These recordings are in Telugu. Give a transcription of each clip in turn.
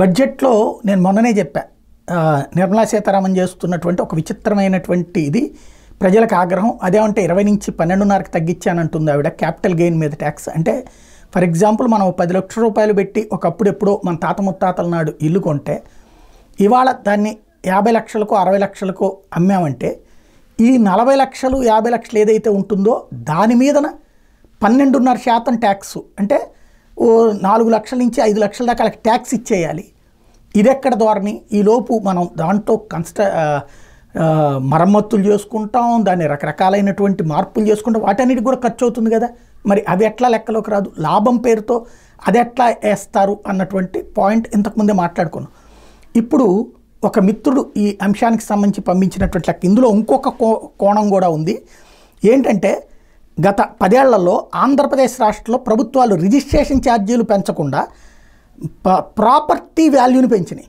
బడ్జెట్లో నేను మొన్ననే చెప్పా, నిర్మలా సీతారామన్ చేస్తున్నటువంటి ఒక విచిత్రమైనటువంటి ఇది ప్రజలకు ఆగ్రహం. అదేమంటే 20 నుంచి 12.5కి తగ్గించానంటుంది ఆవిడ క్యాపిటల్ గెయిన్ మీద ట్యాక్స్. అంటే ఫర్ ఎగ్జాంపుల్ మనం 10 లక్షల రూపాయలు పెట్టి ఒకప్పుడు ఎప్పుడో మన తాత ముత్తాతల నాడు ఇల్లు కొంటే ఇవాళ దాన్ని 50 లక్షలకు 60 లక్షలకు అమ్మామంటే ఈ 40 లక్షలు 50 లక్షలు ఏదైతే ఉంటుందో దాని మీదన 12.5% ట్యాక్స్, అంటే 4 లక్షల నుంచి 5 లక్షల దాకా ట్యాక్స్ ఇచ్చేయాలి. ఇది ఎక్కడ ధోరణి? ఈలోపు మనం దాంట్లో మరమ్మతులు చేసుకుంటాం, దాన్ని రకరకాలైనటువంటి మార్పులు చేసుకుంటాం, వాటన్నిటికి కూడా ఖర్చు అవుతుంది కదా. మరి అవి ఎట్లా లెక్కలోకి రాదు? లాభం పేరుతో అది ఎట్లా వేస్తారు అన్నటువంటి పాయింట్ ఇంతకుముందే మాట్లాడుకున్నాం. ఇప్పుడు ఒక మిత్రుడు ఈ అంశానికి సంబంధించి పంపించినటువంటి లెక్క ఇందులో ఇంకొక కోణం కూడా ఉంది. ఏంటంటే గత 10 ఏళ్లలో ఆంధ్రప్రదేశ్ రాష్ట్రంలో ప్రభుత్వాలు రిజిస్ట్రేషన్ ఛార్జీలు పెంచకుండా ప్రాపర్టీ వాల్యూని పెంచినాయి.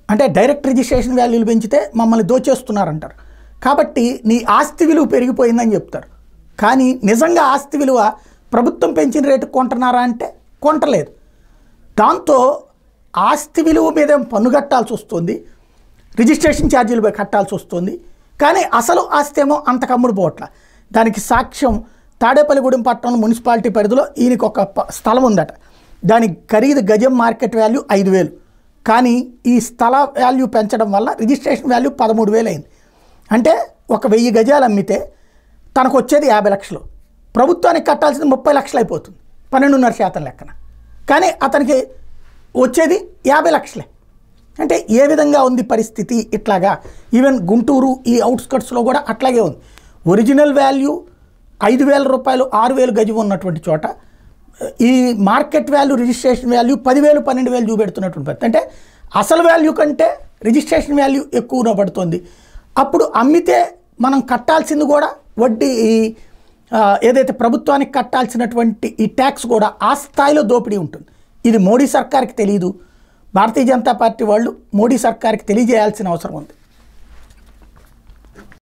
అంటే డైరెక్ట్ రిజిస్ట్రేషన్ వాల్యూలు పెంచితే మమ్మల్ని దోచేస్తున్నారంటారు. కాబట్టి నీ ఆస్తి విలువ పెరిగిపోయిందని చెప్తారు. కానీ నిజంగా ఆస్తి విలువ ప్రభుత్వం పెంచిన రేటు కొంటున్నారా అంటే కొంటలేదు. దాంతో ఆస్తి విలువ మీద పన్ను కట్టాల్సి వస్తుంది, రిజిస్ట్రేషన్ ఛార్జీలు కట్టాల్సి వస్తుంది. కానీ అసలు ఆస్తి ఏమో అంతకు అమ్ముడు పోవట్ల. దానికి సాక్ష్యం తాడేపల్లిగూడెం పట్టణం మున్సిపాలిటీ పరిధిలో ఈయనకి ఒక స్థలం ఉందట. దాని ఖరీదు గజం మార్కెట్ వాల్యూ 5,000, కానీ ఈ స్థల వాల్యూ పెంచడం వల్ల రిజిస్ట్రేషన్ వాల్యూ 13,000 అయింది. అంటే ఒక 1000 గజాలు అమ్మితే తనకు వచ్చేది 50 లక్షలు, ప్రభుత్వానికి కట్టాల్సింది 30 లక్షలు అయిపోతుంది 12.5% లెక్కన. కానీ అతనికి వచ్చేది 50 లక్షలే. అంటే ఏ విధంగా ఉంది పరిస్థితి? ఇట్లాగా ఈవెన్ గుంటూరు ఈ అవుట్స్కట్స్లో కూడా అట్లాగే ఉంది. ఒరిజినల్ వాల్యూ 5,000 రూపాయలు 6,000 గజం ఉన్నటువంటి చోట ఈ మార్కెట్ వాల్యూ రిజిస్ట్రేషన్ వాల్యూ 10,000 12,000 చూపెడుతున్నటువంటి పరిస్థితి. అంటే అసలు వాల్యూ కంటే రిజిస్ట్రేషన్ వాల్యూ ఎక్కువ పడుతుంది. అప్పుడు అమ్మితే మనం కట్టాల్సింది కూడా వడ్డీ, ఏదైతే ప్రభుత్వానికి కట్టాల్సినటువంటి ఈ ట్యాక్స్ కూడా ఆ స్థాయిలో దోపిడీ ఉంటుంది. ఇది మోడీ సర్కార్కి తెలియదు. భారతీయ జనతా పార్టీ వాళ్ళు మోడీ సర్కార్కి తెలియజేయాల్సిన అవసరం ఉంది.